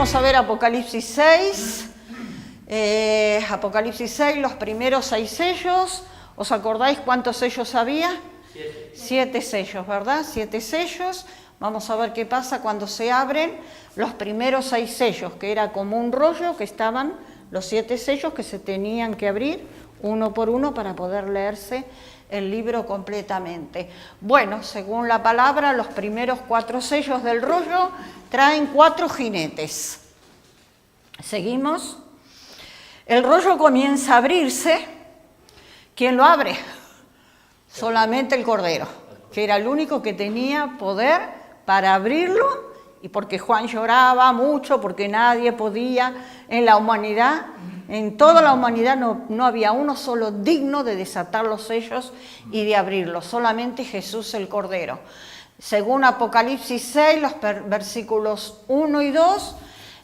Vamos a ver Apocalipsis 6. Apocalipsis 6, los primeros 6 sellos. ¿Os acordáis cuántos sellos había? 7 sellos, ¿verdad? 7 sellos. Vamos a ver qué pasa cuando se abren los primeros 6 sellos, que era como un rollo que estaban los 7 sellos que se tenían que abrir uno por uno para poder leerse el libro completamente. Bueno, según la palabra, los primeros 4 sellos del rollo traen 4 jinetes. Seguimos. El rollo comienza a abrirse. ¿Quién lo abre? Solamente el Cordero, que era el único que tenía poder para abrirlo, y porque Juan lloraba mucho, porque nadie podía en la humanidad. En toda la humanidad no había uno solo digno de desatar los sellos y de abrirlos, solamente Jesús el Cordero. Según Apocalipsis 6, los versículos 1 y 2,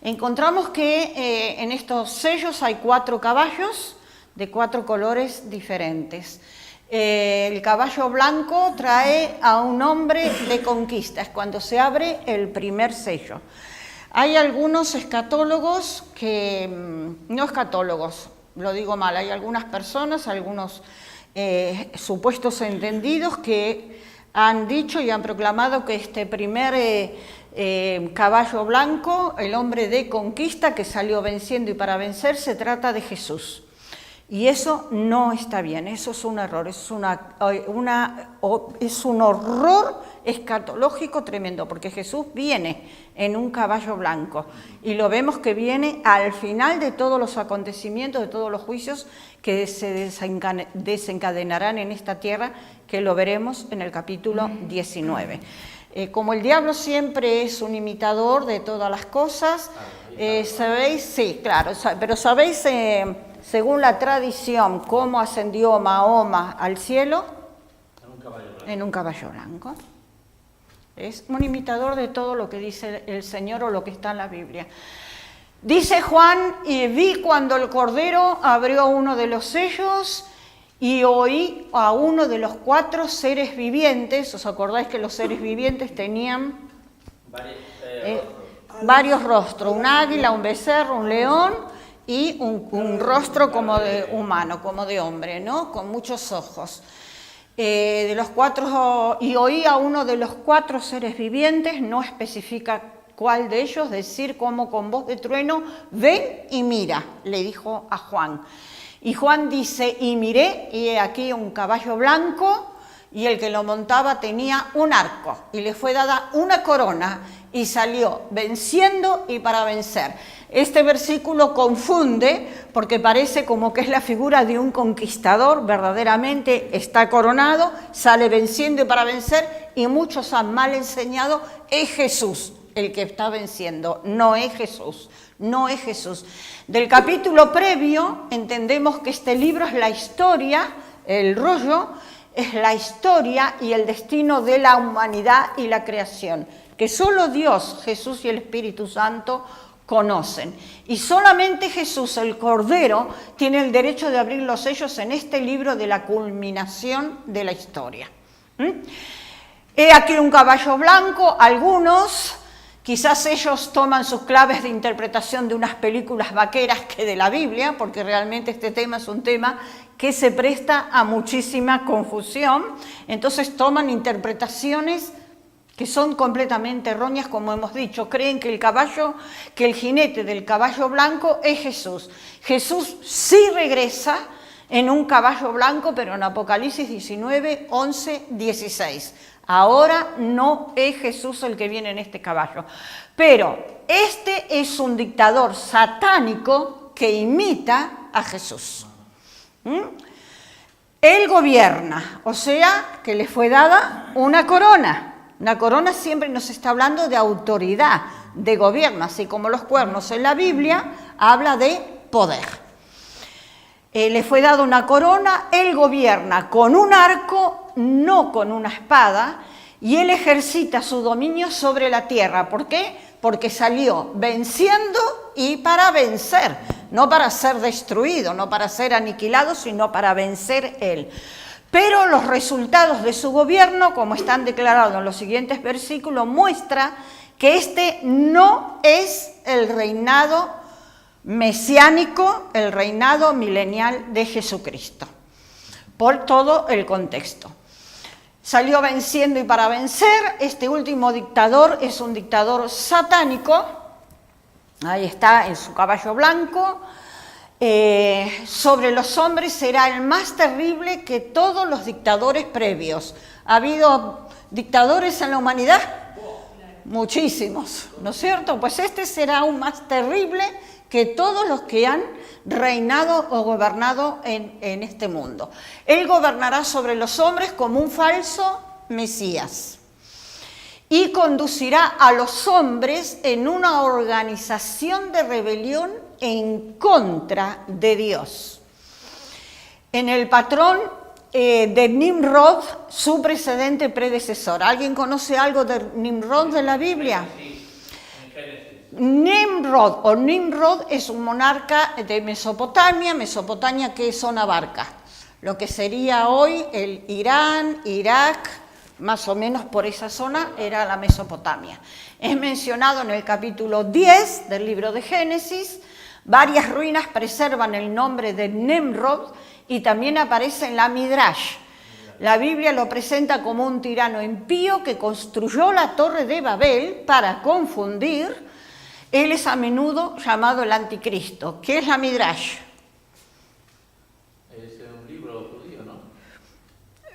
encontramos que en estos sellos hay 4 caballos de 4 colores diferentes. El caballo blanco trae a un hombre de conquista, es cuando se abre el primer sello. Hay algunos escatólogos no escatólogos, lo digo mal, hay algunas personas, algunos supuestos entendidos que han dicho y han proclamado que este primer caballo blanco, el hombre de conquista que salió venciendo y para vencer, se trata de Jesús. Y eso no está bien, eso es un error, es un horror escatológico tremendo, porque Jesús viene en un caballo blanco y lo vemos que viene al final de todos los acontecimientos, de todos los juicios que se desencadenarán en esta tierra, que lo veremos en el capítulo 19. Como el diablo siempre es un imitador de todas las cosas, ¿sabéis? Sí, claro, pero ¿sabéis según la tradición cómo ascendió Mahoma al cielo? En un caballo blanco. Es un imitador de todo lo que dice el Señor o lo que está en la Biblia. Dice Juan, y vi cuando el Cordero abrió uno de los sellos y oí a uno de los 4 seres vivientes. ¿Os acordáis que los seres vivientes tenían varios rostros? Un águila, un becerro, un león y un rostro como de humano, como de hombre, ¿no? Con muchos ojos. De los 4, y oí a uno de los 4 seres vivientes, no especifica cuál de ellos, decir como con voz de trueno, ven y mira, le dijo a Juan. Y Juan dice, y miré, y he aquí un caballo blanco, y el que lo montaba tenía un arco, y le fue dada una corona, y salió venciendo y para vencer. Este versículo confunde porque parece como que es la figura de un conquistador, verdaderamente está coronado, sale venciendo y para vencer, y muchos han mal enseñado, es Jesús el que está venciendo, no es Jesús, no es Jesús. Del capítulo previo entendemos que este libro es la historia, el rollo, es la historia y el destino de la humanidad y la creación, que solo Dios, Jesús y el Espíritu Santo conocen. Y solamente Jesús, el Cordero, tiene el derecho de abrir los sellos en este libro de la culminación de la historia. He aquí un caballo blanco, algunos, quizás ellos toman sus claves de interpretación de unas películas vaqueras que de la Biblia, porque realmente este tema es un tema que se presta a muchísima confusión, entonces toman interpretaciones que son completamente erróneas, como hemos dicho. Creen que el jinete del caballo blanco es Jesús. Jesús sí regresa en un caballo blanco, pero en Apocalipsis 19, 11, 16. Ahora no es Jesús el que viene en este caballo. Pero este es un dictador satánico que imita a Jesús. Él gobierna, o sea, que le fue dada una corona. Una corona siempre nos está hablando de autoridad, de gobierno, así como los cuernos en la Biblia habla de poder. Le fue dada una corona, él gobierna con un arco, no con una espada, y él ejercita su dominio sobre la tierra. ¿Por qué? Porque salió venciendo y para vencer, no para ser destruido, no para ser aniquilado, sino para vencer él. Pero los resultados de su gobierno, como están declarados en los siguientes versículos, muestra que este no es el reinado mesiánico, el reinado milenial de Jesucristo, por todo el contexto. Salió venciendo y para vencer. Este último dictador es un dictador satánico, ahí está en su caballo blanco. Sobre los hombres será el más terrible que todos los dictadores previos. ¿Ha habido dictadores en la humanidad? Muchísimos, ¿no es cierto? Pues este será aún más terrible que todos los que han reinado o gobernado en este mundo. Él gobernará sobre los hombres como un falso Mesías y conducirá a los hombres en una organización de rebelión en contra de Dios. En el patrón de Nimrod, su predecesor. ¿Alguien conoce algo de Nimrod de la Biblia? Nimrod es un monarca de Mesopotamia, ¿qué zona abarca? Lo que sería hoy el Irán, Irak, más o menos por esa zona era la Mesopotamia. Es mencionado en el capítulo 10 del libro de Génesis. Varias ruinas preservan el nombre de Nimrod y también aparece en la Midrash. La Biblia lo presenta como un tirano impío que construyó la Torre de Babel para confundir. Él es a menudo llamado el anticristo. ¿Qué es la Midrash? Es un libro judío, ¿no?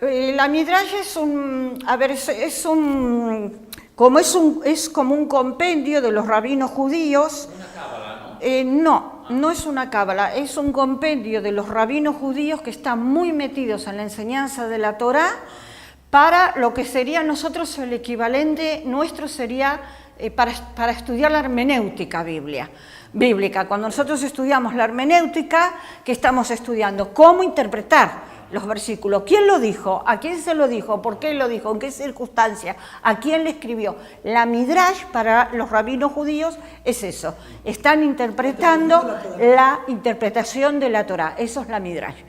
La Midrash es como un compendio de los rabinos judíos. Una cábala, ¿no? No es una cábala, es un compendio de los rabinos judíos que están muy metidos en la enseñanza de la Torá. Para lo que sería nosotros el equivalente nuestro sería para estudiar la hermenéutica bíblica. Cuando nosotros estudiamos la hermenéutica, ¿qué estamos estudiando? ¿Cómo interpretar los versículos? ¿Quién lo dijo? ¿A quién se lo dijo? ¿Por qué lo dijo? ¿En qué circunstancia? ¿A quién le escribió? La Midrash para los rabinos judíos es eso. Están interpretando la interpretación de la Torá. Eso es la Midrash.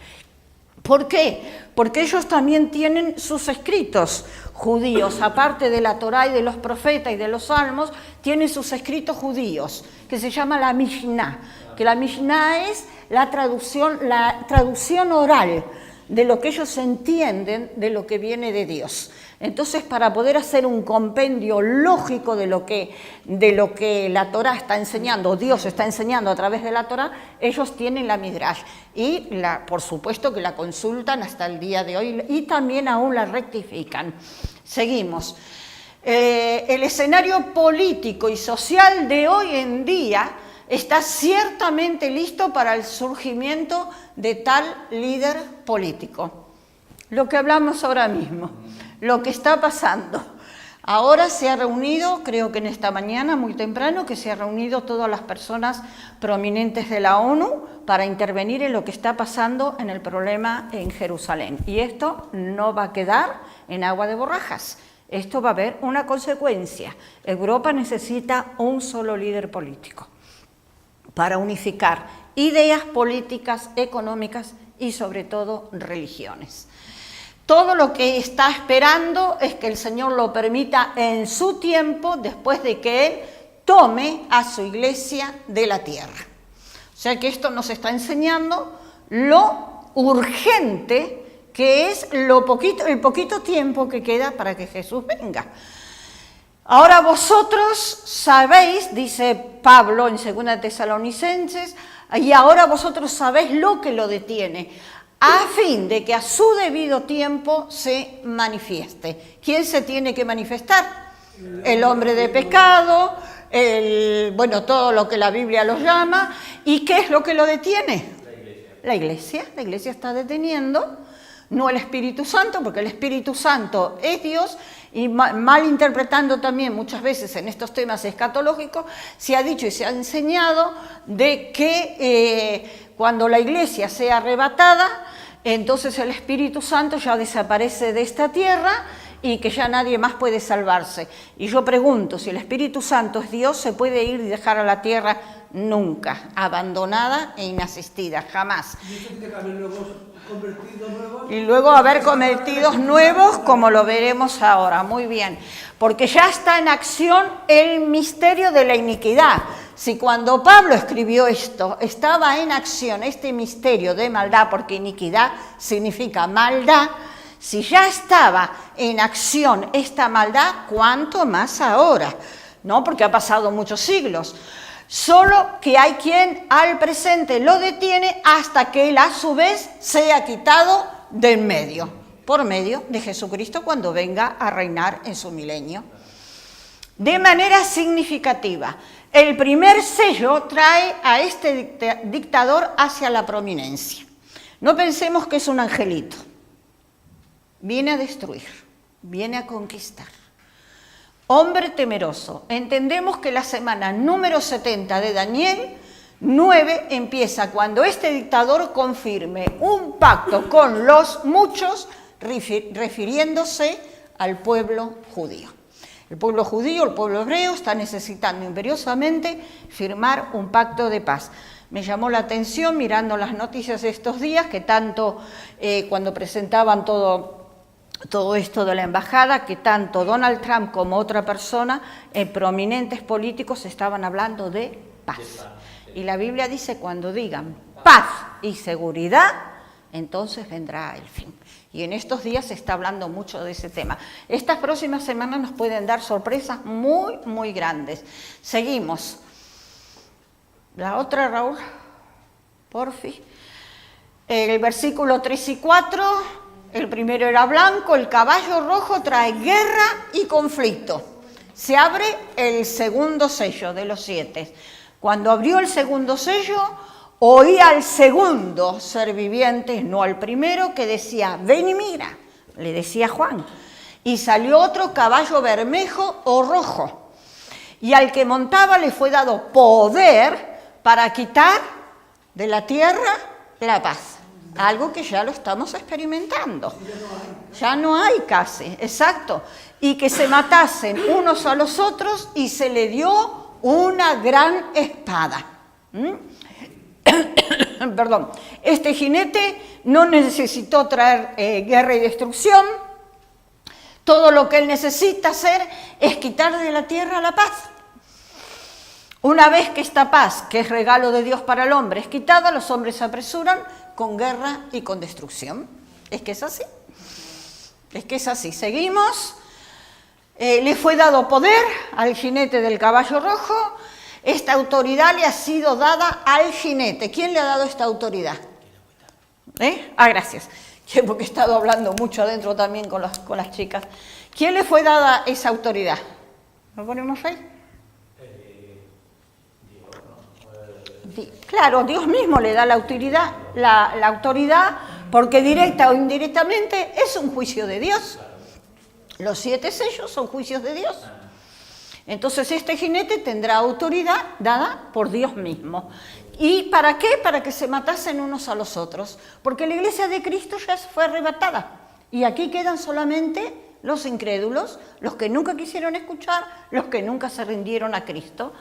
¿Por qué? Porque ellos también tienen sus escritos judíos, aparte de la Torá y de los profetas y de los salmos, tienen sus escritos judíos, que se llama la Mishnah, que la Mishnah es la traducción oral de lo que ellos entienden de lo que viene de Dios. Entonces, para poder hacer un compendio lógico de lo que la Torá está enseñando, Dios está enseñando a través de la Torá, ellos tienen la Midrash y por supuesto que la consultan hasta el día de hoy y también aún la rectifican. Seguimos. El escenario político y social de hoy en día está ciertamente listo para el surgimiento de tal líder político. Lo que hablamos ahora mismo, lo que está pasando. Ahora se ha reunido, creo que en esta mañana, muy temprano, que se han reunido todas las personas prominentes de la ONU para intervenir en lo que está pasando en el problema en Jerusalén. Y esto no va a quedar en agua de borrajas. Esto va a haber una consecuencia. Europa necesita un solo líder político para unificar ideas políticas, económicas y sobre todo religiones. Todo lo que está esperando es que el Señor lo permita en su tiempo, después de que Él tome a su iglesia de la tierra. O sea que esto nos está enseñando lo urgente que es el poquito tiempo que queda para que Jesús venga. Ahora vosotros sabéis, dice Pablo en 2 Tesalonicenses, y ahora vosotros sabéis lo que lo detiene, a fin de que a su debido tiempo se manifieste. ¿Quién se tiene que manifestar? El hombre de pecado, todo lo que la Biblia los llama. ¿Y qué es lo que lo detiene? La iglesia. La iglesia está deteniendo, no el Espíritu Santo, porque el Espíritu Santo es Dios, y mal interpretando también muchas veces en estos temas escatológicos, se ha dicho y se ha enseñado de que cuando la iglesia sea arrebatada, entonces el Espíritu Santo ya desaparece de esta tierra y que ya nadie más puede salvarse. Y yo pregunto, si el Espíritu Santo es Dios, ¿se puede ir y dejar a la tierra nunca, abandonada e inasistida, jamás. Y luego haber convertidos nuevos, como lo veremos ahora, muy bien, porque ya está en acción el misterio de la iniquidad. Si cuando Pablo escribió esto, estaba en acción este misterio de maldad, porque iniquidad significa maldad, si ya estaba en acción esta maldad, ¿cuánto más ahora? ¿No? Porque ha pasado muchos siglos. Solo que hay quien al presente lo detiene hasta que él a su vez sea quitado del medio, por medio de Jesucristo cuando venga a reinar en su milenio. De manera significativa, el primer sello trae a este dictador hacia la prominencia. No pensemos que es un angelito. Viene a destruir, viene a conquistar. Hombre temeroso. Entendemos que la semana número 70 de Daniel 9 empieza cuando este dictador confirme un pacto con los muchos, refiriéndose al pueblo judío. El pueblo judío, el pueblo hebreo, está necesitando imperiosamente firmar un pacto de paz. Me llamó la atención mirando las noticias de estos días que tanto cuando presentaban todo esto de la embajada, que tanto Donald Trump como otra persona, prominentes políticos, estaban hablando de paz. Y la Biblia dice, cuando digan paz y seguridad, entonces vendrá el fin. Y en estos días se está hablando mucho de ese tema. Estas próximas semanas nos pueden dar sorpresas muy, muy grandes. Seguimos. La otra, Raúl, porfi. El versículo 3 y 4... El primero era blanco, el caballo rojo trae guerra y conflicto. Se abre el segundo sello de los 7. Cuando abrió el segundo sello, oí al segundo ser viviente, no al primero, que decía, ven y mira, le decía Juan. Y salió otro caballo bermejo o rojo. Y al que montaba le fue dado poder para quitar de la tierra la paz. Algo que ya lo estamos experimentando. Ya no hay casi, exacto. Y que se matasen unos a los otros y se le dio una gran espada. Perdón. Este jinete no necesitó traer guerra y destrucción. Todo lo que él necesita hacer es quitar de la tierra la paz. Una vez que esta paz, que es regalo de Dios para el hombre, es quitada, los hombres se apresuran con guerra y con destrucción. Es que es así. Es que es así. Seguimos. Le fue dado poder al jinete del caballo rojo. Esta autoridad le ha sido dada al jinete. ¿Quién le ha dado esta autoridad? Gracias. Porque he estado hablando mucho adentro también con las chicas. ¿Quién le fue dada esa autoridad? ¿Lo ponemos ahí? Claro, Dios mismo le da la autoridad, porque directa o indirectamente es un juicio de Dios. Los 7 sellos son juicios de Dios. Entonces este jinete tendrá autoridad dada por Dios mismo. ¿Y para qué? Para que se matasen unos a los otros. Porque la iglesia de Cristo ya fue arrebatada. Y aquí quedan solamente los incrédulos, los que nunca quisieron escuchar, los que nunca se rindieron a Cristo.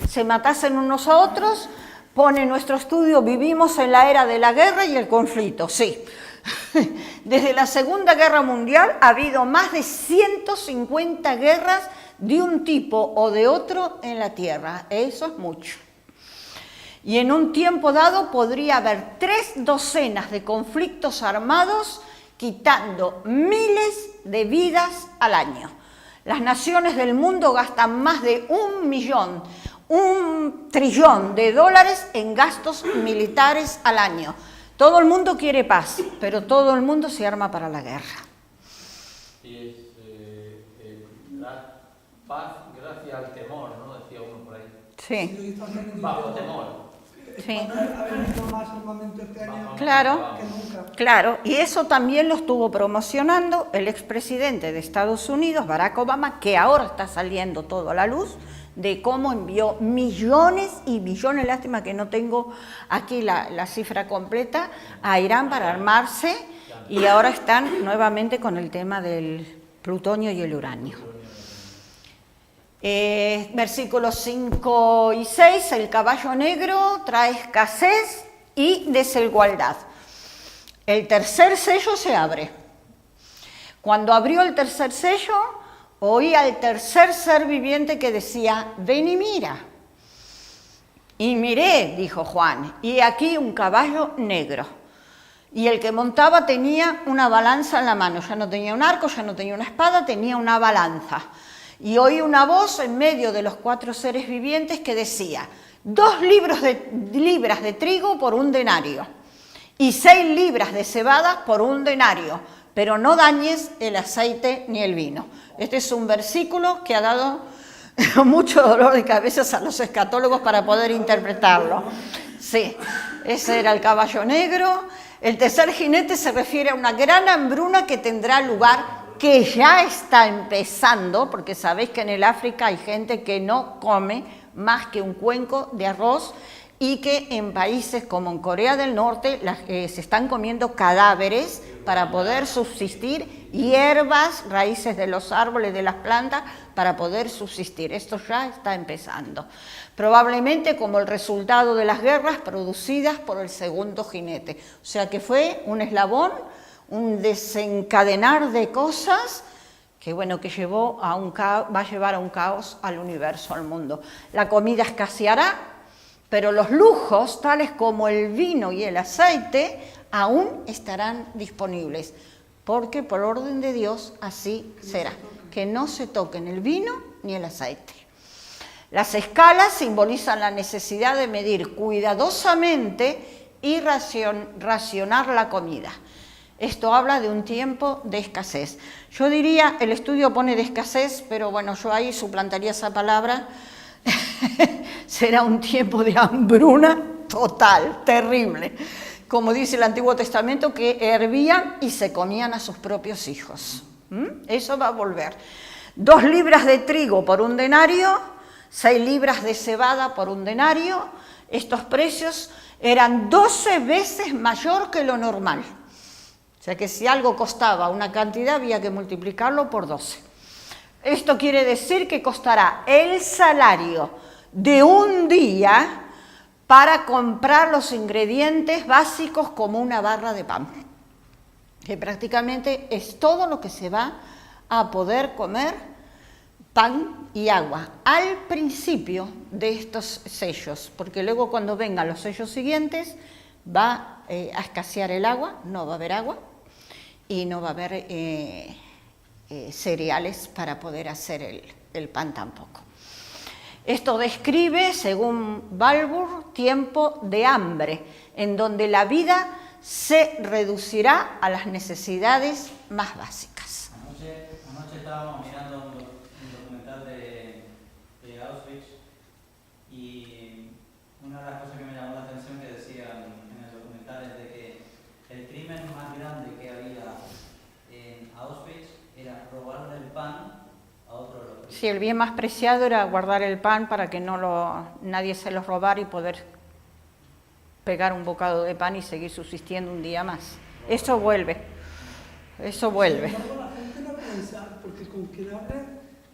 Se matasen unos a otros. Pone nuestro estudio, vivimos en la era de la guerra y el conflicto, sí. Desde la Segunda Guerra Mundial ha habido más de 150 guerras de un tipo o de otro en la Tierra. Eso es mucho. Y en un tiempo dado podría haber 3 docenas de conflictos armados quitando miles de vidas al año. Las naciones del mundo gastan más de $1 trillón en gastos militares al año. Todo el mundo quiere paz, pero todo el mundo se arma para la guerra. Y es paz gracias al temor, ¿no? Decía uno por ahí. Sí. Bajo temor. Sí. Claro, y eso también lo estuvo promocionando el expresidente de Estados Unidos, Barack Obama, que ahora está saliendo todo a la luz, de cómo envió millones y millones, lástima que no tengo aquí la cifra completa, a Irán para armarse, y ahora están nuevamente con el tema del plutonio y el uranio. Versículos 5 y 6, el caballo negro trae escasez y desigualdad. El tercer sello se abre. Cuando abrió el tercer sello, oí al tercer ser viviente que decía, ven y mira. Y miré, dijo Juan, y aquí un caballo negro. Y el que montaba tenía una balanza en la mano. Ya no tenía un arco, ya no tenía una espada, tenía una balanza. Y oí una voz en medio de los 4 seres vivientes que decía, 2 libras de trigo por 1 denario y 6 libras de cebada por 1 denario, pero no dañes el aceite ni el vino. Este es un versículo que ha dado mucho dolor de cabeza a los escatólogos para poder interpretarlo. Sí, ese era el caballo negro. El tercer jinete se refiere a una gran hambruna que tendrá lugar, que ya está empezando, porque sabéis que en el África hay gente que no come más que un cuenco de arroz y que en países como en Corea del Norte se están comiendo cadáveres para poder subsistir, hierbas, raíces de los árboles, de las plantas, para poder subsistir. Esto ya está empezando. Probablemente como el resultado de las guerras producidas por el segundo jinete. O sea que fue un eslabón, un desencadenar de cosas que, bueno, que va a llevar a un caos al universo, al mundo. La comida escaseará, pero los lujos, tales como el vino y el aceite, aún estarán disponibles, porque por orden de Dios así será, que no se toquen el vino ni el aceite. Las escalas simbolizan la necesidad de medir cuidadosamente y racionar la comida. Esto habla de un tiempo de escasez. Yo diría, el estudio pone de escasez, pero bueno, yo ahí suplantaría esa palabra. Será un tiempo de hambruna total, terrible. Como dice el Antiguo Testamento, que hervían y se comían a sus propios hijos. Eso va a volver. 2 libras de trigo por 1 denario, 6 libras de cebada por 1 denario. Estos precios eran 12 veces mayor que lo normal. O sea que si algo costaba una cantidad, había que multiplicarlo por 12. Esto quiere decir que costará el salario de un día para comprar los ingredientes básicos como una barra de pan, que prácticamente es todo lo que se va a poder comer, pan y agua, al principio de estos sellos, porque luego cuando vengan los sellos siguientes va a escasear el agua, no va a haber agua y no va a haber cereales para poder hacer el pan tampoco. Esto describe, según Balfour, tiempo de hambre, en donde la vida se reducirá a las necesidades más básicas. Anoche estábamos mirando un documental de Auschwitz y una de las cosas que me llamó la atención que decían en el documental es de que el crimen más grande que había en Auschwitz era robarle el pan a otro loco. Sí, el bien más preciado era guardar el pan para que nadie se lo robara y poder pegar un bocado de pan y seguir subsistiendo un día más. Eso vuelve. Eso vuelve. Sin embargo, la gente no piensa, porque con quien hable,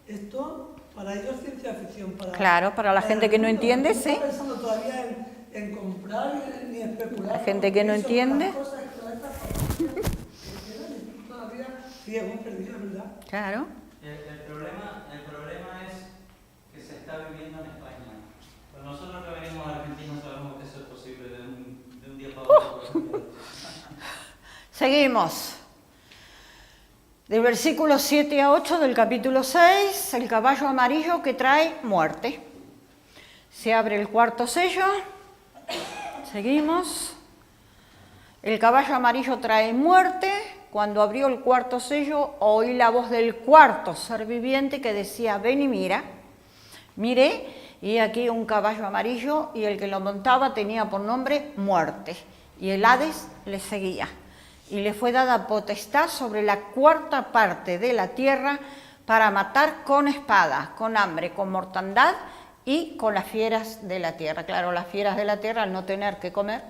esto para ellos es ciencia ficción. Claro, para la gente que no entiende, sí. No está pensando todavía en comprar ni especular. La gente que no entiende. Todavía ciego, perdido, ¿verdad? Claro. El problema es que se está viviendo en España. Pues nosotros que venimos a Argentina sabemos que eso es posible de un día para otro. Seguimos. Del versículo 7 a 8 del capítulo 6, el caballo amarillo que trae muerte. Se abre el 4º sello. Seguimos. El caballo amarillo trae muerte. Cuando abrió el 4º sello, oí la voz del 4º ser viviente que decía, ven y mira. Miré, y aquí un caballo amarillo, y el que lo montaba tenía por nombre Muerte. Y el Hades le seguía. Y le fue dada potestad sobre la 4ª parte de la tierra para matar con espada, con hambre, con mortandad y con las fieras de la tierra. Claro, las fieras de la tierra al no tener que comer.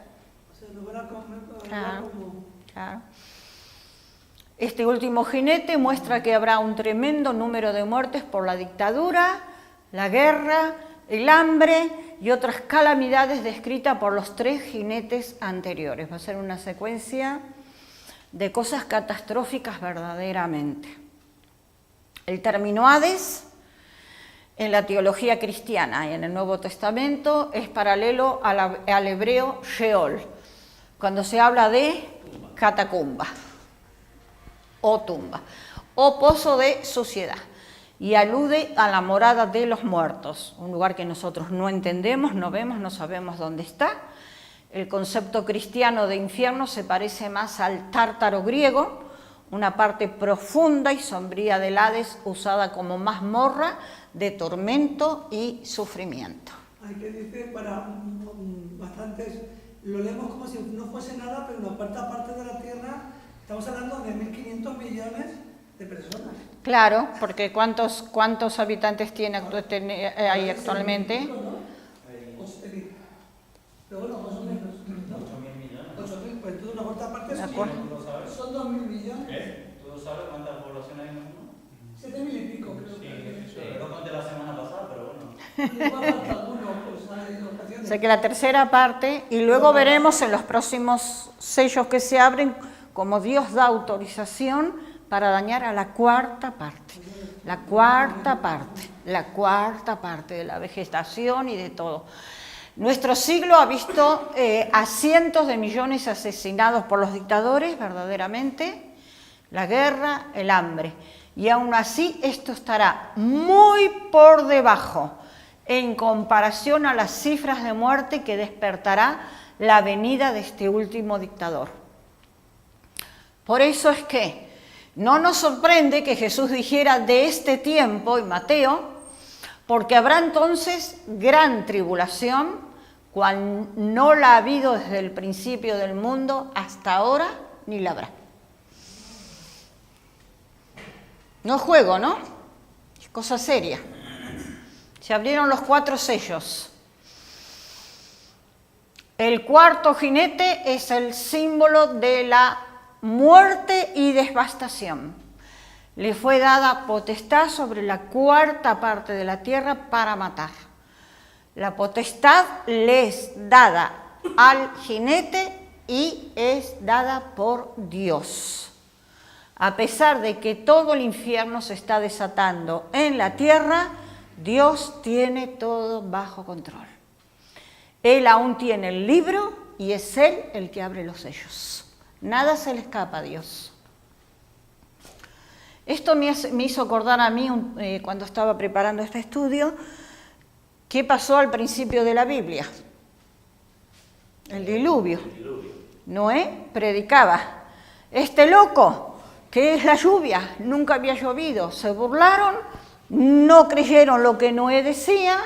O sea, no van a comer, Claro, como... claro. Este último jinete muestra que habrá un tremendo número de muertes por la dictadura, la guerra, el hambre y otras calamidades descritas por los 3 jinetes anteriores. Va a ser una secuencia de cosas catastróficas verdaderamente. El término Hades, en la teología cristiana y en el Nuevo Testamento, es paralelo al hebreo Sheol, cuando se habla de catacumba o tumba o pozo de suciedad, y alude a la morada de los muertos, un lugar que nosotros no entendemos, no vemos, no sabemos dónde está. El concepto cristiano de infierno se parece más al tártaro griego, una parte profunda y sombría del Hades usada como mazmorra de tormento y sufrimiento. Hay que decir, para bastantes, lo leemos como si no fuese nada, pero en la cuarta parte de la Tierra estamos hablando de 1.500 millones de personas. Claro, porque ¿cuántos habitantes tiene ahí actualmente? Pero bueno, más o menos. 8.000 millones. 8.000, pues entonces una cuarta parte De acuerdo. son 2.000 millones. ¿Tú sabes cuántas poblaciones hay en el mundo? 7.000 y pico, creo Sí, que. lo conté la semana pasada, pero bueno. Igual falta alguno, pues hay ocasiones. O sea que la tercera parte, y luego veremos en los próximos sellos que se abren cómo Dios da autorización para dañar a la cuarta parte. La cuarta parte de la vegetación y de todo. Nuestro siglo ha visto a cientos de millones asesinados por los dictadores, verdaderamente, la guerra, el hambre. Y aún así esto estará muy por debajo en comparación a las cifras de muerte que despertará la venida de este último dictador. Por eso es que no nos sorprende que Jesús dijera de este tiempo en Mateo, porque habrá entonces gran tribulación, cual no la ha habido desde el principio del mundo hasta ahora, ni la habrá. No es juego, ¿no? Es cosa seria. Se abrieron los 4 sellos. El cuarto jinete es el símbolo de la muerte y devastación. Le fue dada potestad sobre la cuarta parte de la tierra para matar. La potestad le es dada al jinete y es dada por Dios. A pesar de que todo el infierno se está desatando en la tierra, Dios tiene todo bajo control. Él aún tiene el libro y es Él el que abre los sellos. Nada se le escapa a Dios. Esto me hizo acordar a mí, cuando estaba preparando este estudio, qué pasó al principio de la Biblia. El diluvio. Noé predicaba. Este loco, ¿qué es la lluvia? Nunca había llovido. Se burlaron, no creyeron lo que Noé decía.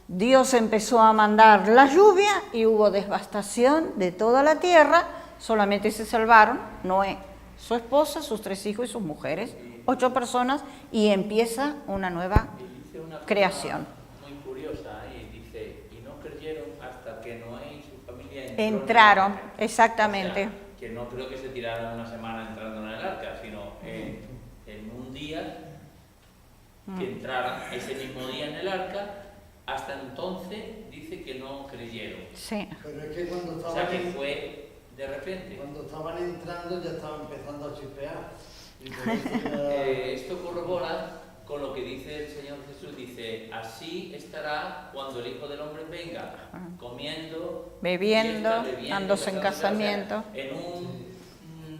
Dios empezó a mandar la lluvia y hubo devastación de toda la tierra. Solamente se salvaron Noé, su esposa, sus 3 hijos y sus mujeres, 8 personas, y empieza una nueva creación. Muy curiosa, dice, y no creyeron hasta que Noé y su familia entraron, exactamente. O sea, que no creo que se tiraran una semana entrando en el arca, sino en un día que entraran ese mismo día en el arca. Hasta entonces dice que no creyeron. Sí. Pero es que cuando estaban, O sea, que fue de repente. cuando estaban entrando ya estaban empezando a chispear. Y por eso Esto corrobora con lo que dice el Señor Jesús. Dice, así estará cuando el Hijo del Hombre venga, comiendo, Bebiendo, fiesta, dándose en casamiento. o sea, en un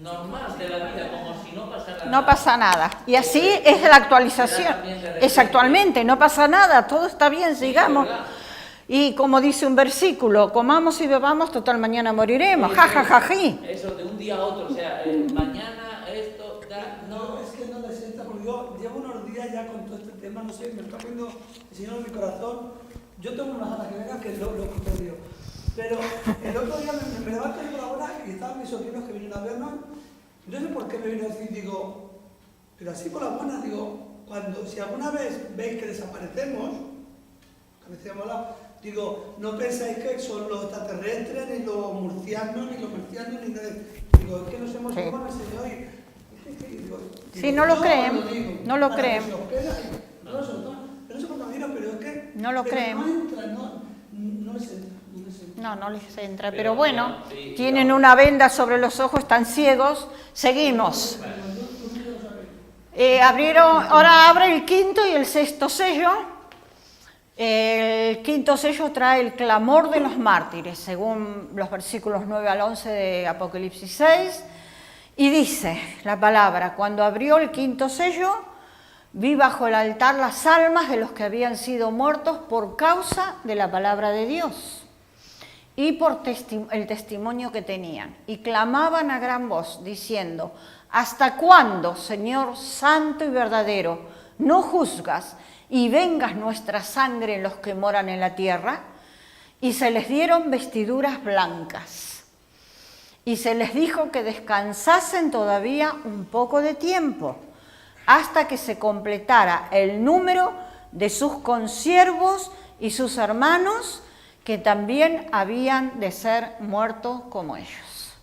normal de la vida, como si no pasara nada. No pasa nada. Y así es la actualización. Es actualmente, no pasa nada, todo está bien, sigamos. Y como dice un versículo, comamos y bebamos, total mañana moriremos. Ja, ja, ja, ji. Eso de un día a otro, o sea, mañana esto, No, es que no le sienta, porque yo llevo unos días ya con todo este tema, no sé, me está poniendo el Señor en mi corazón. Yo tengo unas ganas que venga que lo escucho Dios. Pero el otro día me levanto por la hora y estaban mis sobrinos que vinieron a vernos. No sé por qué me vino a decir, digo, pero así por las buenas, digo, si alguna vez veis que desaparecemos, digo, no pensáis que son los extraterrestres, ni los murcianos, ni los marcianos, ni nada. Digo, es que nos hemos ido con el Señor y Sí, no lo creen, no lo creen. Pero no sé por qué me vino, pero es que No lo pero creen. no entra, no les entra. No les entra, Pero pero bueno, sí, tienen claro. una venda sobre los ojos, están ciegos. Seguimos. Ahora abre el quinto y el sexto sello. El quinto sello trae el clamor de los mártires, según los versículos 9 al 11 de Apocalipsis 6. Y dice la palabra: cuando abrió el quinto sello, vi bajo el altar las almas de los que habían sido muertos por causa de la palabra de Dios y por el testimonio que tenían. Y clamaban a gran voz, diciendo: ¿hasta cuándo, Señor santo y verdadero, no juzgas y vengas nuestra sangre en los que moran en la tierra? Y se les dieron vestiduras blancas. Y se les dijo que descansasen todavía un poco de tiempo, hasta que se completara el número de sus consiervos y sus hermanos, que también habían de ser muertos como ellos.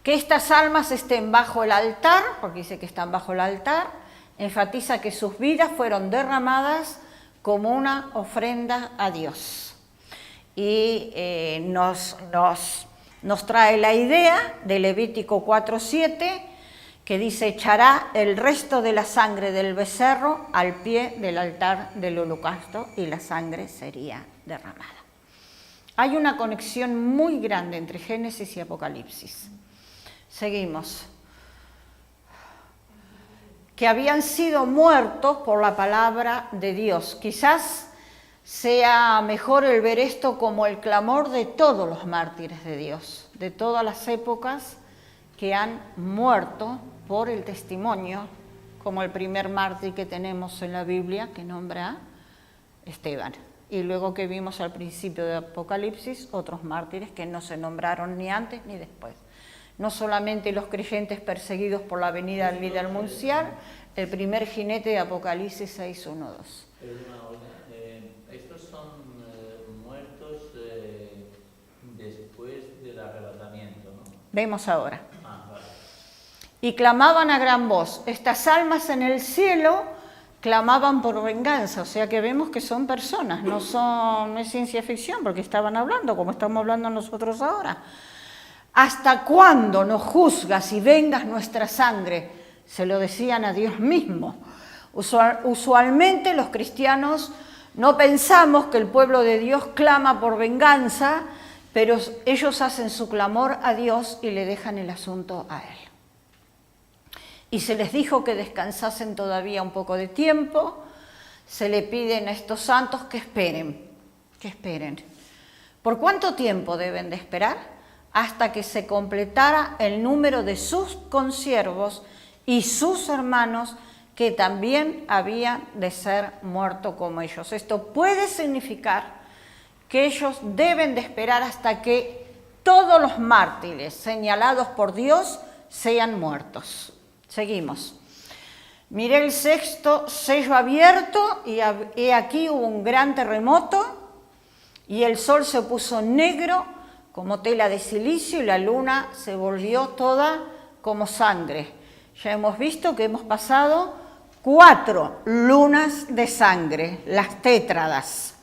Que estas almas estén bajo el altar, porque dice que están bajo el altar, enfatiza que sus vidas fueron derramadas como una ofrenda a Dios. Y nos trae la idea de Levítico 4:7, que dice: echará el resto de la sangre del becerro al pie del altar del holocausto y la sangre sería derramada. Hay una conexión muy grande entre Génesis y Apocalipsis. Seguimos. Que habían sido muertos por la palabra de Dios. Quizás sea mejor el ver esto como el clamor de todos los mártires de Dios, de todas las épocas que han muerto por el testimonio, como el primer mártir que tenemos en la Biblia, que nombra a Esteban. Y luego que vimos al principio de Apocalipsis, otros mártires que no se nombraron ni antes ni después. No solamente los creyentes perseguidos por la venida del líder mundial, el primer jinete de Apocalipsis 6:1-2. Estos son muertos después del arrebatamiento, ¿no? Vemos ahora. Vale. Y clamaban a gran voz. Estas almas en el cielo clamaban por venganza, o sea que vemos que son personas, no es ciencia ficción, porque estaban hablando como estamos hablando nosotros ahora. ¿Hasta cuándo nos juzgas y vengas nuestra sangre? Se lo decían a Dios mismo. Usualmente los cristianos no pensamos que el pueblo de Dios clama por venganza, pero ellos hacen su clamor a Dios y le dejan el asunto a Él. Y se les dijo que descansasen todavía un poco de tiempo. Se le piden a estos santos que esperen. ¿Por cuánto tiempo deben de esperar? Hasta que se completara el número de sus consiervos y sus hermanos, que también habían de ser muertos como ellos. Esto puede significar que ellos deben de esperar hasta que todos los mártires señalados por Dios sean muertos. Seguimos. Miré el sexto sello abierto y he aquí hubo un gran terremoto y el sol se puso negro como tela de silicio y la luna se volvió toda como sangre. Ya hemos visto que hemos pasado 4 lunas de sangre, las tétradas.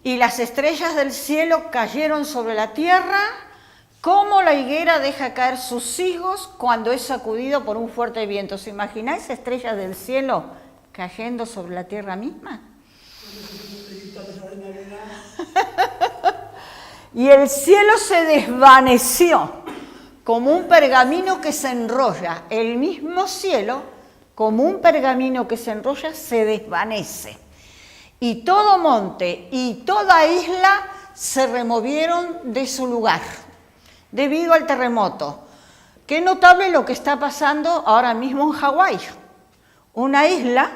Y las estrellas del cielo cayeron sobre la tierra, como la higuera deja caer sus higos cuando es sacudido por un fuerte viento. ¿Se imagináis estrellas del cielo cayendo sobre la tierra misma? Y el cielo se desvaneció como un pergamino que se enrolla. El mismo cielo, como un pergamino que se enrolla, se desvanece. Y todo monte y toda isla se removieron de su lugar debido al terremoto. Qué notable lo que está pasando ahora mismo en Hawái, una isla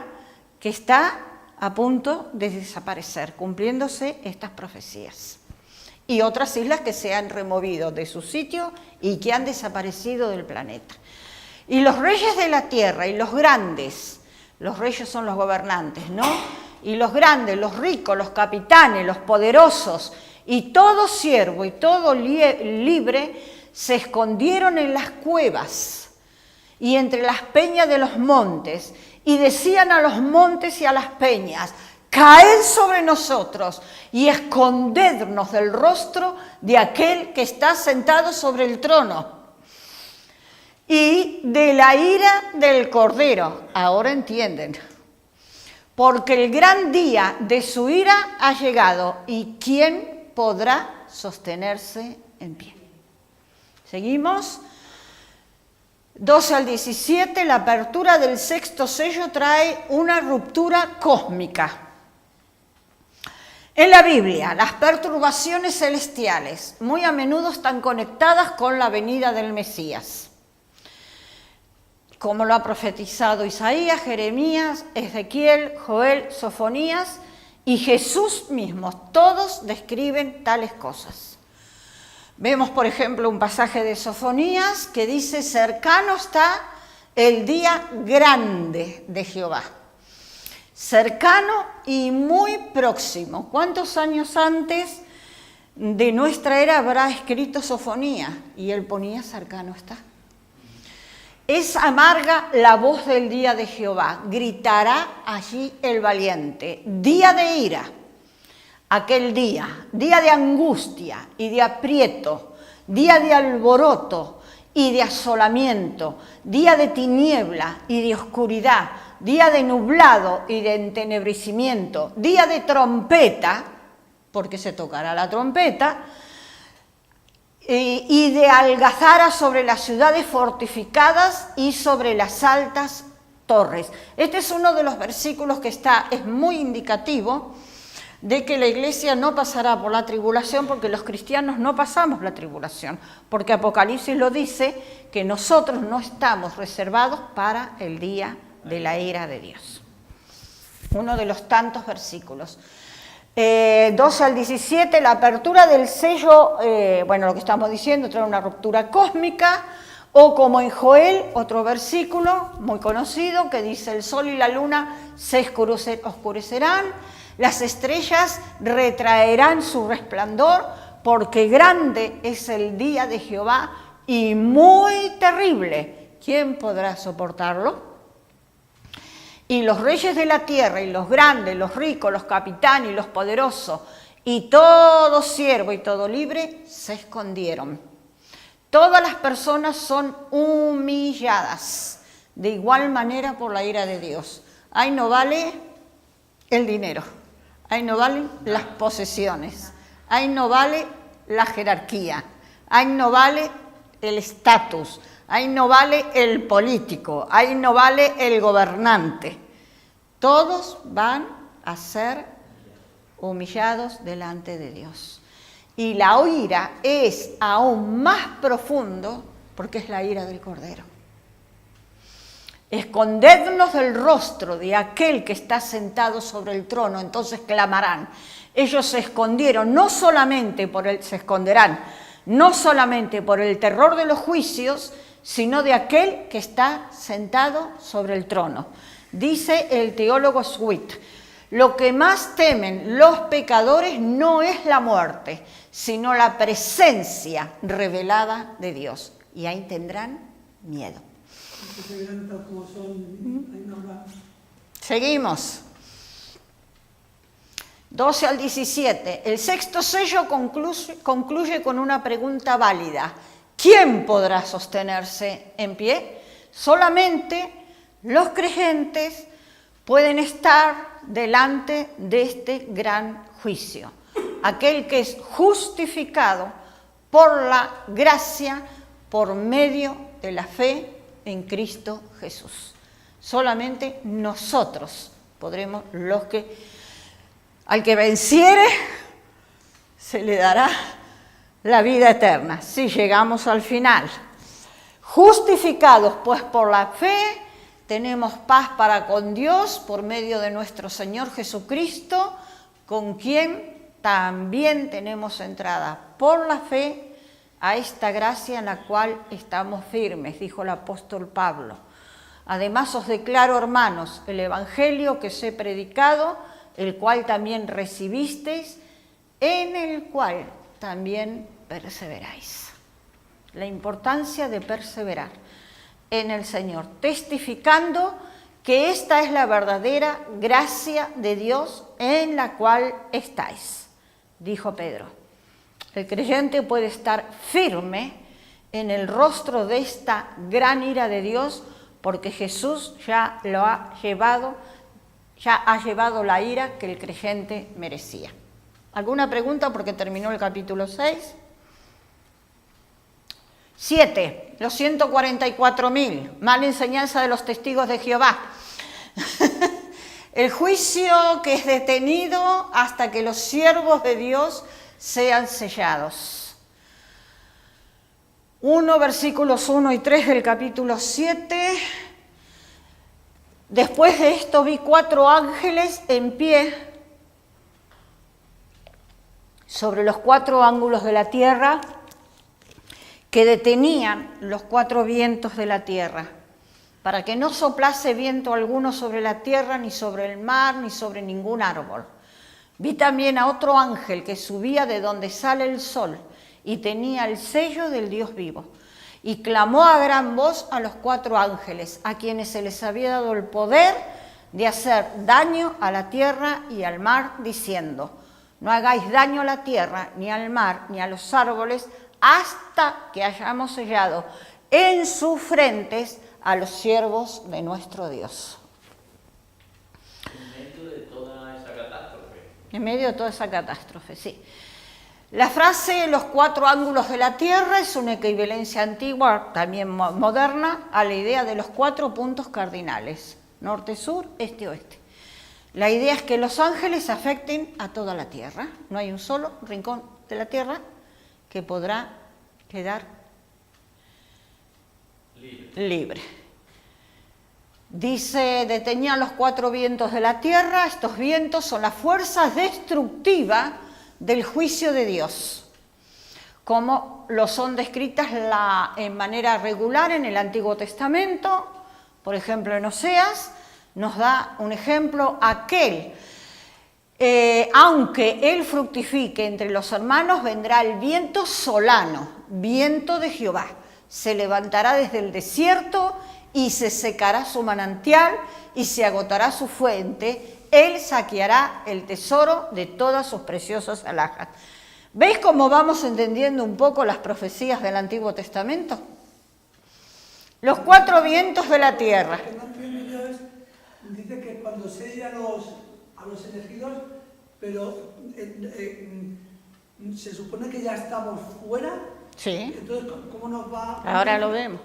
que está a punto de desaparecer, cumpliéndose estas profecías. Y otras islas que se han removido de su sitio y que han desaparecido del planeta. Y los reyes de la tierra y los grandes, los reyes son los gobernantes, ¿no? Y los grandes, los ricos, los capitanes, los poderosos, y todo siervo y todo libre se escondieron en las cuevas y entre las peñas de los montes y decían a los montes y a las peñas: caed sobre nosotros y escondednos del rostro de aquel que está sentado sobre el trono y de la ira del Cordero. Ahora entienden. Porque el gran día de su ira ha llegado, y ¿quién podrá sostenerse en pie? Seguimos. 12 al 17, la apertura del sexto sello trae una ruptura cósmica. En la Biblia, las perturbaciones celestiales muy a menudo están conectadas con la venida del Mesías, como lo ha profetizado Isaías, Jeremías, Ezequiel, Joel, Sofonías y Jesús mismo. Todos describen tales cosas. Vemos, por ejemplo, un pasaje de Sofonías que dice: cercano está el día grande de Jehová. Cercano y muy próximo. ¿Cuántos años antes de nuestra era habrá escrito Sofonías? Y él ponía: cercano está. Es amarga la voz del día de Jehová, gritará allí el valiente. Día de ira, aquel día, día de angustia y de aprieto, día de alboroto y de asolamiento, día de tiniebla y de oscuridad, día de nublado y de entenebrecimiento, día de trompeta, porque se tocará la trompeta, y de algazara sobre las ciudades fortificadas y sobre las altas torres. Este es uno de los versículos que es muy indicativo de que la iglesia no pasará por la tribulación, porque los cristianos no pasamos la tribulación, porque Apocalipsis lo dice, que nosotros no estamos reservados para el día de la ira de Dios. Uno de los tantos versículos. 12 al 17, la apertura del sello, lo que estamos diciendo, trae una ruptura cósmica, o como en Joel, otro versículo muy conocido que dice: el sol y la luna se oscurecerán, las estrellas retraerán su resplandor, porque grande es el día de Jehová y muy terrible. ¿Quién podrá soportarlo? Y los reyes de la tierra, y los grandes, los ricos, los capitanes y los poderosos, y todo siervo y todo libre, se escondieron. Todas las personas son humilladas de igual manera por la ira de Dios. Ahí no vale el dinero, ahí no valen las posesiones, ahí no vale la jerarquía, ahí no vale el estatus, ahí no vale el político, ahí no vale el gobernante. Todos van a ser humillados delante de Dios. Y la ira es aún más profundo porque es la ira del Cordero. Escondednos del rostro de aquel que está sentado sobre el trono, entonces clamarán. Ellos se escondieron, se esconderán, no solamente por el terror de los juicios, sino de aquel que está sentado sobre el trono. Dice el teólogo Sweet: lo que más temen los pecadores no es la muerte, sino la presencia revelada de Dios. Y ahí tendrán miedo. Seguimos. 12 al 17. El sexto sello concluye con una pregunta válida. ¿Quién podrá sostenerse en pie? Solamente los creyentes pueden estar delante de este gran juicio. Aquel que es justificado por la gracia, por medio de la fe en Cristo Jesús. Solamente nosotros podremos, al que venciere, se le dará la vida eterna, si llegamos al final. Justificados pues por la fe, tenemos paz para con Dios por medio de nuestro Señor Jesucristo, con quien también tenemos entrada por la fe a esta gracia en la cual estamos firmes, dijo el apóstol Pablo. Además os declaro, hermanos, el evangelio que os he predicado, el cual también recibisteis, en el cual también perseveráis. La importancia de perseverar en el Señor, testificando que esta es la verdadera gracia de Dios en la cual estáis, dijo Pedro. El creyente puede estar firme en el rostro de esta gran ira de Dios, porque Jesús ya ha llevado la ira que el creyente merecía. ¿Alguna pregunta? Porque terminó el capítulo 6. 7. Los 144.000. Mala enseñanza de los testigos de Jehová. El juicio que es detenido hasta que los siervos de Dios sean sellados. 1, versículos 1 y 3 del capítulo 7. Después de esto vi 4 ángeles en pie sobre los 4 ángulos de la tierra, que detenían los 4 vientos de la tierra, para que no soplase viento alguno sobre la tierra, ni sobre el mar, ni sobre ningún árbol. Vi también a otro ángel que subía de donde sale el sol, y tenía el sello del Dios vivo. Y clamó a gran voz a los 4 ángeles, a quienes se les había dado el poder de hacer daño a la tierra y al mar, diciendo: no hagáis daño a la tierra, ni al mar, ni a los árboles, hasta que hayamos sellado en sus frentes a los siervos de nuestro Dios. En medio de toda esa catástrofe. En medio de toda esa catástrofe, sí. La frase los 4 ángulos de la tierra es una equivalencia antigua, también moderna, a la idea de los 4 puntos cardinales: norte, sur, este, oeste. La idea es que los ángeles afecten a toda la tierra. No hay un solo rincón de la tierra que podrá quedar libre. Dice, detenían los 4 vientos de la tierra. Estos vientos son las fuerzas destructivas del juicio de Dios, como lo son descritas en manera regular en el Antiguo Testamento. Por ejemplo, en Oseas nos da un ejemplo: aquel, aunque él fructifique entre los hermanos, vendrá el viento solano, viento de Jehová, se levantará desde el desierto y se secará su manantial y se agotará su fuente. Él saqueará el tesoro de todas sus preciosas alhajas. ¿Veis cómo vamos entendiendo un poco las profecías del Antiguo Testamento? Los 4 vientos de la tierra. Lo que no entiendo yo es, dice que cuando sella a los elegidos, pero se supone que ya estamos fuera. Sí. Entonces, ¿cómo nos va? Ahora lo vemos.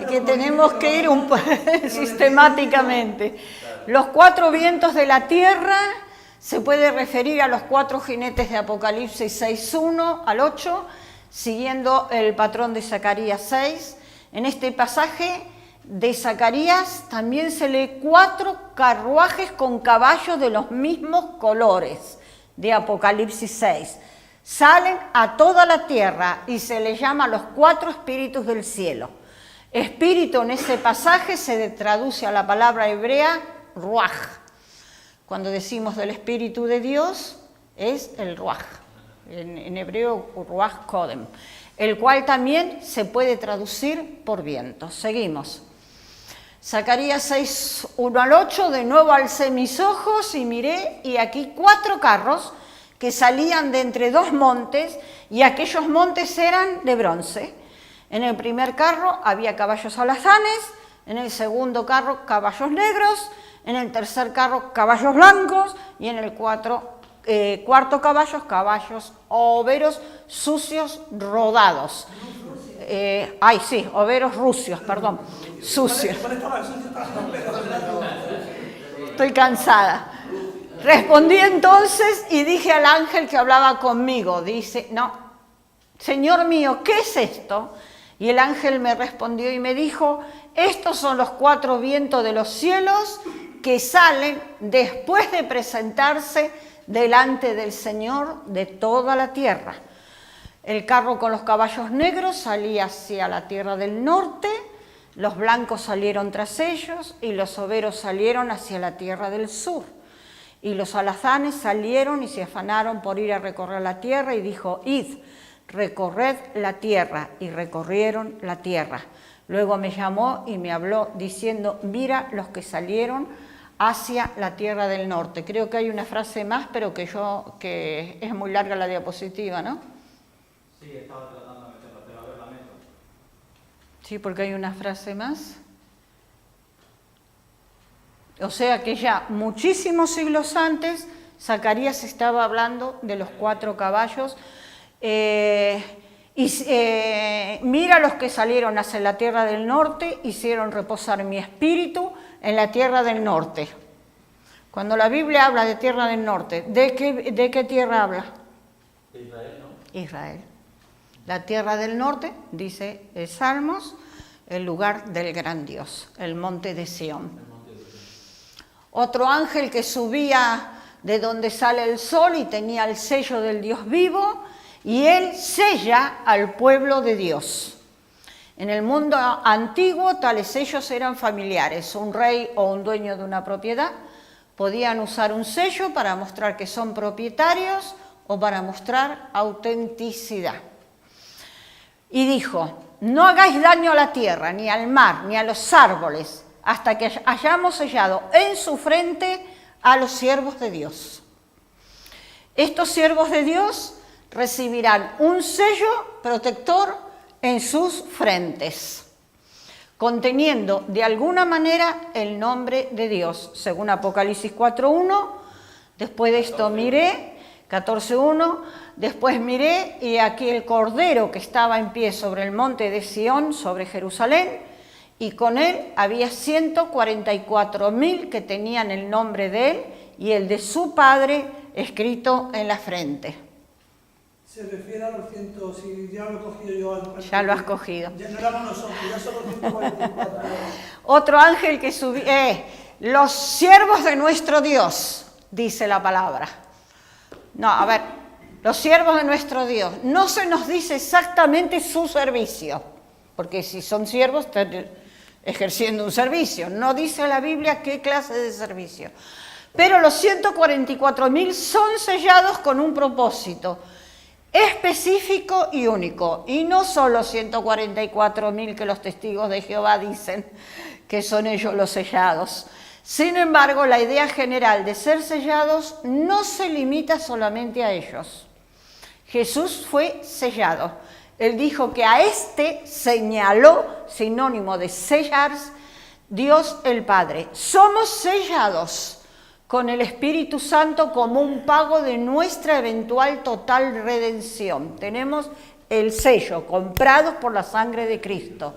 Y que tenemos que ir sistemáticamente. Los 4 vientos de la tierra se puede referir a los 4 jinetes de Apocalipsis 6:1 al 8, siguiendo el patrón de Zacarías 6. En este pasaje de Zacarías también se lee 4 carruajes con caballos de los mismos colores de Apocalipsis 6. Salen a toda la tierra y se les llama los 4 espíritus del cielo. Espíritu en ese pasaje se traduce a la palabra hebrea ruaj. Cuando decimos del Espíritu de Dios es el ruaj, en hebreo ruaj kodem, el cual también se puede traducir por viento. Seguimos. Zacarías 6:1 al 8, de nuevo alcé mis ojos y miré, y aquí 4 carros que salían de entre 2 montes, y aquellos montes eran de bronce. En el primer carro había caballos alazanes, en el segundo carro caballos negros, en el tercer carro caballos blancos, y en el cuarto caballos overos sucios rodados. Overos rucios, perdón, sucios. Estoy cansada. Respondí entonces y dije al ángel que hablaba conmigo, dice, no, Señor mío, ¿qué es esto? Y el ángel me respondió y me dijo, estos son los 4 vientos de los cielos que salen después de presentarse delante del Señor de toda la tierra. El carro con los caballos negros salía hacia la tierra del norte, los blancos salieron tras ellos y los overos salieron hacia la tierra del sur. Y los alazanes salieron y se afanaron por ir a recorrer la tierra, y dijo, id, recorred la tierra, y recorrieron la tierra. Luego me llamó y me habló diciendo, mira los que salieron hacia la tierra del norte. Creo que hay una frase más, pero que es muy larga la diapositiva, ¿no? Sí, estaba tratando de meterla, pero a ver, la meto. Sí, porque hay una frase más. O sea que ya muchísimos siglos antes, Zacarías estaba hablando de los 4 caballos. Mira los que salieron hacia la tierra del norte, hicieron reposar mi espíritu en la tierra del norte. Cuando la Biblia habla de tierra del norte, ¿de qué tierra habla? De Israel, ¿no? Israel. La tierra del norte, dice Salmos, el lugar del gran Dios, el monte de Sión. Otro ángel que subía de donde sale el sol y tenía el sello del Dios vivo, y él sella al pueblo de Dios. En el mundo antiguo tales sellos eran familiares. Un rey o un dueño de una propiedad podían usar un sello para mostrar que son propietarios o para mostrar autenticidad. Y dijo, no hagáis daño a la tierra, ni al mar, ni a los árboles, hasta que hayamos sellado en su frente a los siervos de Dios. Estos siervos de Dios recibirán un sello protector en sus frentes, conteniendo de alguna manera el nombre de Dios, según Apocalipsis 4.1. Después de esto miré, 14.1, después miré y aquí el Cordero que estaba en pie sobre el monte de Sión, sobre Jerusalén, y con él había 144.000 que tenían el nombre de él y el de su padre escrito en la frente. Se refiere a los 100, si ya lo he cogido yo. Ya lo has cogido. Ya no éramos nosotros, ya son los 144. Otro ángel que subió, los siervos de nuestro Dios, dice la palabra. No, a ver, los siervos de nuestro Dios. No se nos dice exactamente su servicio, porque si son siervos están ejerciendo un servicio. No dice la Biblia qué clase de servicio. Pero los 144.000 son sellados con un propósito específico y único. Y no solo 144.000 que los testigos de Jehová dicen que son ellos los sellados. Sin embargo, la idea general de ser sellados no se limita solamente a ellos. Jesús fue sellado. Él dijo que a este señaló, sinónimo de sellar, Dios el Padre. Somos sellados con el Espíritu Santo como un pago de nuestra eventual total redención. Tenemos el sello, comprados por la sangre de Cristo.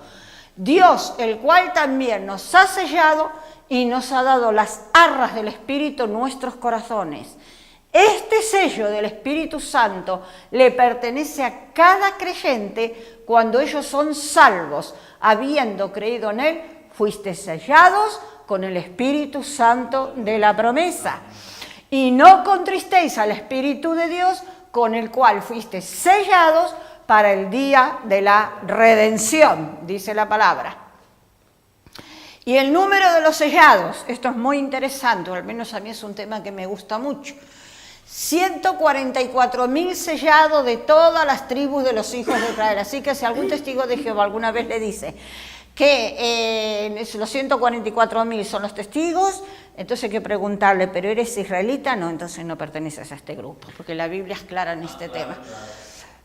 Dios, el cual también nos ha sellado y nos ha dado las arras del Espíritu en nuestros corazones. Este sello del Espíritu Santo le pertenece a cada creyente cuando ellos son salvos. Habiendo creído en Él, fuiste sellados con el Espíritu Santo de la promesa. Y no contristéis al Espíritu de Dios, con el cual fuiste sellados para el día de la redención, dice la palabra. Y el número de los sellados, esto es muy interesante, o al menos a mí es un tema que me gusta mucho. 144.000 sellados de todas las tribus de los hijos de Israel. Así que si algún testigo de Jehová alguna vez le dice que los 144.000 son los testigos, entonces hay que preguntarle, ¿pero eres israelita? No, entonces no perteneces a este grupo, porque la Biblia es clara en este tema.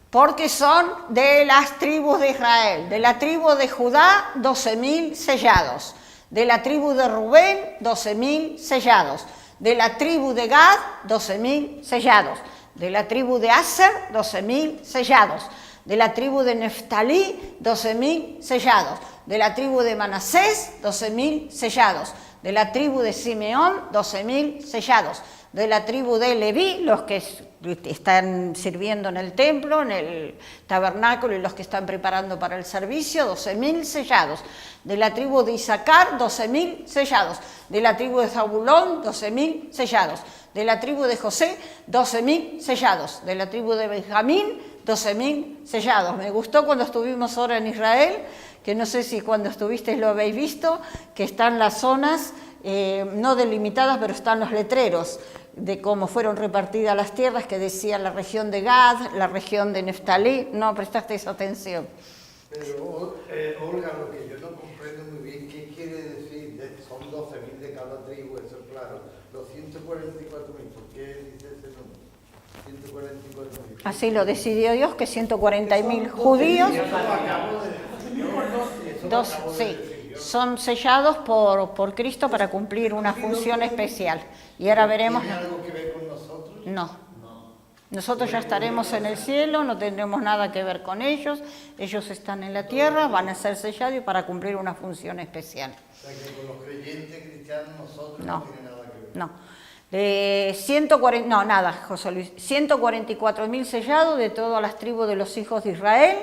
Porque son de las tribus de Israel. De la tribu de Judá, 12.000 sellados. De la tribu de Rubén, 12.000 sellados. De la tribu de Gad, 12.000 sellados. De la tribu de Aser, 12.000 sellados. De la tribu de Neftalí, 12.000 sellados. De la tribu de Manasés, 12.000 sellados. De la tribu de Simeón, 12.000 sellados. De la tribu de Leví, los que están sirviendo en el templo, en el tabernáculo y los que están preparando para el servicio, 12.000 sellados. De la tribu de Isaacar, 12.000 sellados. De la tribu de Zabulón, 12.000 sellados. De la tribu de José, 12.000 sellados. De la tribu de Benjamín, 12.000 sellados. Me gustó cuando estuvimos ahora en Israel, que no sé si cuando estuvisteis lo habéis visto, que están las zonas no delimitadas, pero están los letreros de cómo fueron repartidas las tierras, que decían la región de Gad, la región de Neftalí. No prestasteis atención. Pero, Olga, lo que yo Así lo decidió Dios, que 140.000 judíos, son sellados por Cristo para cumplir una función especial. Y ahora veremos... ¿Tiene algo que ver con nosotros? No. Nosotros ya estaremos en el cielo, no tendremos nada que ver con ellos. Ellos están en la tierra, van a ser sellados para cumplir una función especial. O sea, que con los creyentes cristianos nosotros No. no tiene nada que ver. No. 144.000 sellados de todas las tribus de los hijos de Israel.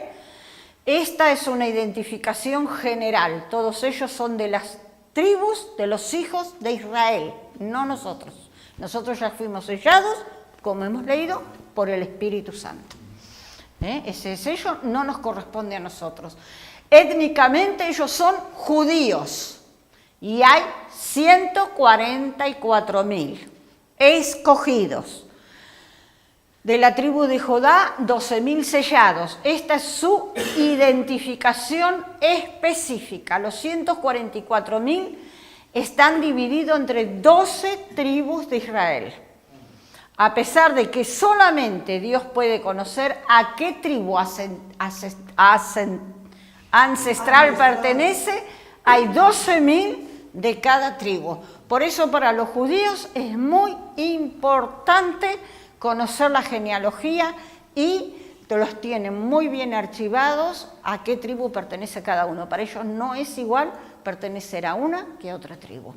Esta es una identificación general. Todos ellos son de las tribus de los hijos de Israel, no nosotros. Nosotros ya fuimos sellados, como hemos leído, por el Espíritu Santo. Ese sello no nos corresponde a nosotros. Étnicamente ellos son judíos y hay 144.000 escogidos. De la tribu de Judá, 12.000 sellados. Esta es su identificación específica. Los 144.000 están divididos entre 12 tribus de Israel. A pesar de que solamente Dios puede conocer a qué tribu ancestral pertenece, hay 12.000 de cada tribu. Por eso para los judíos es muy importante conocer la genealogía y los tienen muy bien archivados a qué tribu pertenece cada uno. Para ellos no es igual pertenecer a una que a otra tribu.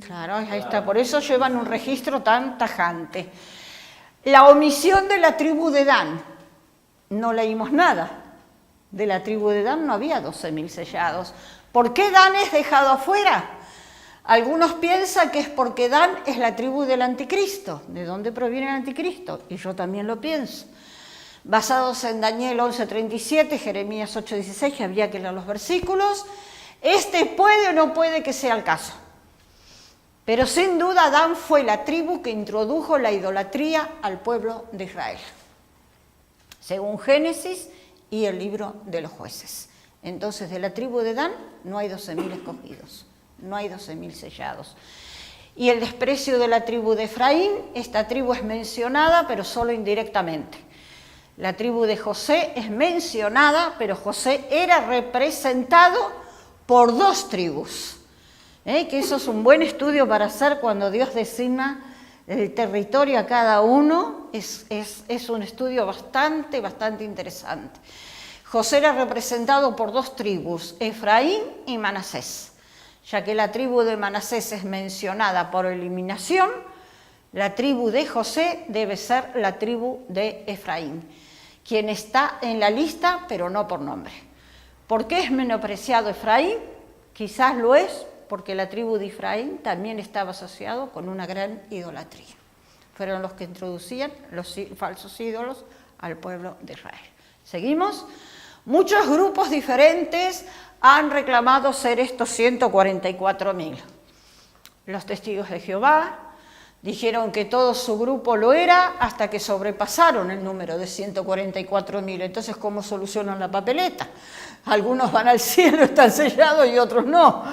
Claro, ahí está. Por eso llevan un registro tan tajante. La omisión de la tribu de Dan. No leímos nada. De la tribu de Dan no había 12.000 sellados. ¿Por qué Dan es dejado afuera? Algunos piensan que es porque Dan es la tribu del anticristo. ¿De dónde proviene el anticristo? Y yo también lo pienso. Basados en Daniel 11:37, Jeremías 8:16, que había que leer los versículos, puede o no puede que sea el caso. Pero sin duda Dan fue la tribu que introdujo la idolatría al pueblo de Israel, según Génesis y el libro de los jueces. Entonces, de la tribu de Dan no hay 12.000 escogidos, no hay 12.000 sellados. Y el desprecio de la tribu de Efraín, esta tribu es mencionada, pero solo indirectamente. La tribu de José es mencionada, pero José era representado por 2 tribus. Que eso es un buen estudio para hacer cuando Dios designa el territorio a cada uno. Es un estudio bastante interesante. José era representado por 2 tribus, Efraín y Manasés. Ya que la tribu de Manasés es mencionada por eliminación, la tribu de José debe ser la tribu de Efraín, quien está en la lista, pero no por nombre. ¿Por qué es menospreciado Efraín? Quizás lo es porque la tribu de Efraín también estaba asociado con una gran idolatría. Fueron los que introducían los falsos ídolos al pueblo de Israel. ¿Seguimos? Muchos grupos diferentes han reclamado ser estos 144.000. Los testigos de Jehová dijeron que todo su grupo lo era hasta que sobrepasaron el número de 144.000. Entonces, ¿cómo solucionan la papeleta? Algunos van al cielo, están sellados y otros no.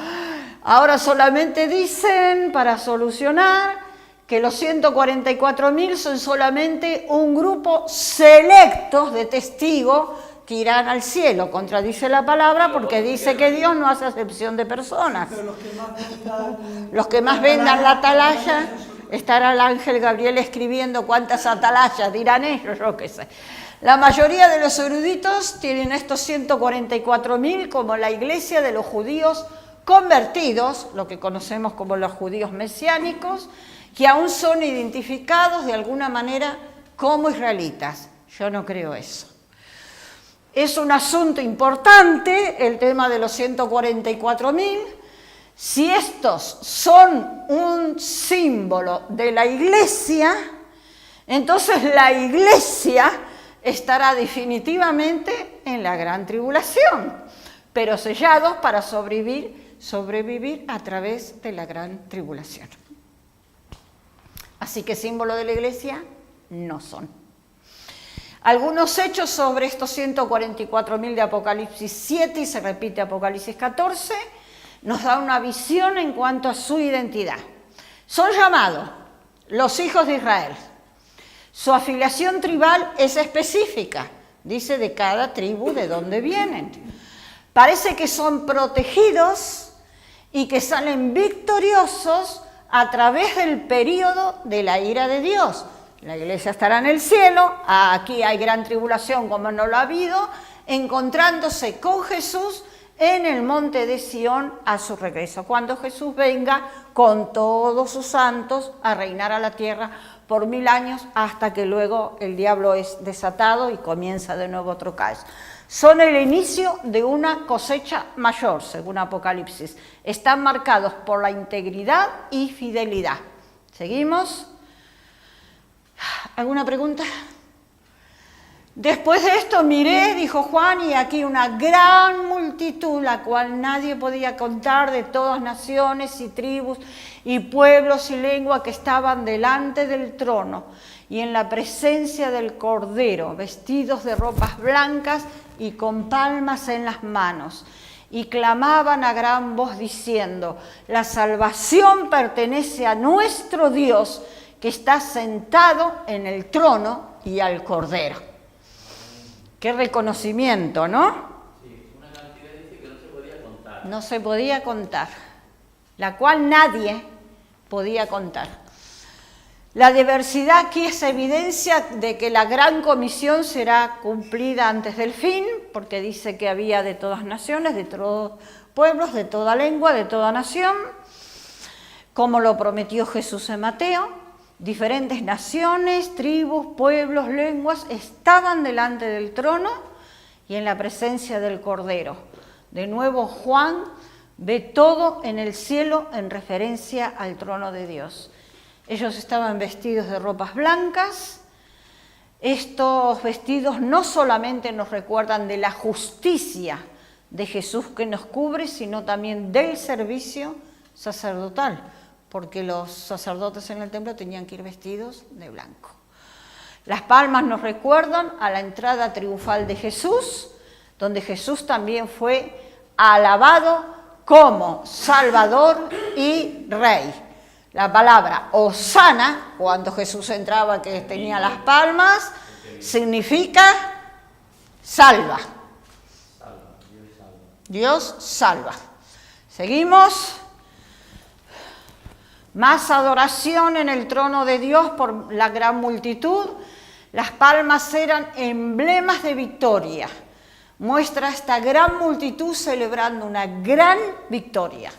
Ahora solamente dicen, para solucionar, que los 144.000 son solamente un grupo selecto de testigos que irán al cielo. Contradice la palabra porque dice que Dios no hace acepción de personas. Los que más vendan la atalaya, estará el ángel Gabriel escribiendo cuántas atalayas, dirán ellos, yo qué sé. La mayoría de los eruditos tienen estos 144.000 como la iglesia de los judíos convertidos, lo que conocemos como los judíos mesiánicos, que aún son identificados de alguna manera como israelitas. Yo no creo eso. Es un asunto importante el tema de los 144.000. Si estos son un símbolo de la iglesia, entonces la iglesia estará definitivamente en la gran tribulación, pero sellados para sobrevivir a través de la gran tribulación. Así que símbolo de la iglesia no son. Algunos hechos sobre estos 144.000 de Apocalipsis 7 y se repite Apocalipsis 14, nos da una visión en cuanto a su identidad. Son llamados los hijos de Israel. Su afiliación tribal es específica, dice de cada tribu de dónde vienen. Parece que son protegidos y que salen victoriosos a través del período de la ira de Dios. La iglesia estará en el cielo, aquí hay gran tribulación como no lo ha habido, encontrándose con Jesús en el monte de Sión a su regreso, cuando Jesús venga con todos sus santos a reinar a la tierra por 1000 años, hasta que luego el diablo es desatado y comienza de nuevo otro caos. Son el inicio de una cosecha mayor, según Apocalipsis. Están marcados por la integridad y fidelidad. ¿Seguimos? ¿Alguna pregunta? Después de esto miré, dijo Juan, y aquí una gran multitud, la cual nadie podía contar, de todas naciones y tribus y pueblos y lenguas, que estaban delante del trono y en la presencia del Cordero, vestidos de ropas blancas y con palmas en las manos, y clamaban a gran voz diciendo: la salvación pertenece a nuestro Dios, que está sentado en el trono, y al Cordero. Qué reconocimiento, ¿no? Sí, una cantidad dice que no se podía contar. No se podía contar, la cual nadie podía contar. La diversidad aquí es evidencia de que la gran comisión será cumplida antes del fin, porque dice que había de todas naciones, de todos pueblos, de toda lengua, de toda nación, como lo prometió Jesús en Mateo. Diferentes naciones, tribus, pueblos, lenguas estaban delante del trono y en la presencia del Cordero. De nuevo Juan ve todo en el cielo en referencia al trono de Dios. Ellos estaban vestidos de ropas blancas. Estos vestidos no solamente nos recuerdan de la justicia de Jesús que nos cubre, sino también del servicio sacerdotal, porque los sacerdotes en el templo tenían que ir vestidos de blanco. Las palmas nos recuerdan a la entrada triunfal de Jesús, donde Jesús también fue alabado como Salvador y Rey. La palabra Hosana, cuando Jesús entraba que tenía las palmas, significa salva. Dios salva. Seguimos. Más adoración en el trono de Dios por la gran multitud. Las palmas eran emblemas de victoria. Muestra esta gran multitud celebrando una gran victoria.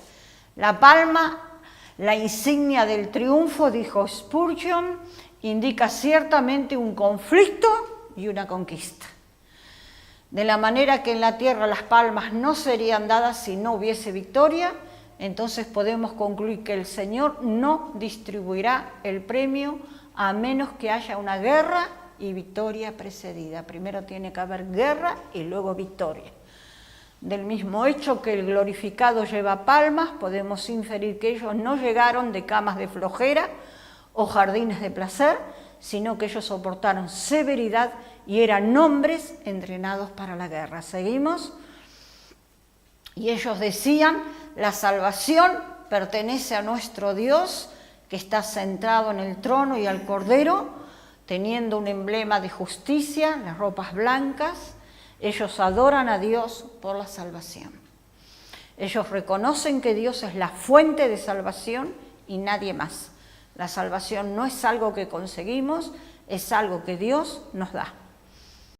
La palma, la insignia del triunfo, dijo Spurgeon, indica ciertamente un conflicto y una conquista. De la manera que en la tierra las palmas no serían dadas si no hubiese victoria, entonces podemos concluir que el Señor no distribuirá el premio a menos que haya una guerra y victoria precedida. Primero tiene que haber guerra y luego victoria. Del mismo hecho que el glorificado lleva palmas, podemos inferir que ellos no llegaron de camas de flojera o jardines de placer, sino que ellos soportaron severidad y eran hombres entrenados para la guerra. ¿Seguimos? Y ellos decían: la salvación pertenece a nuestro Dios, que está sentado en el trono, y al Cordero, teniendo un emblema de justicia, las ropas blancas. Ellos adoran a Dios por la salvación. Ellos reconocen que Dios es la fuente de salvación y nadie más. La salvación no es algo que conseguimos, es algo que Dios nos da.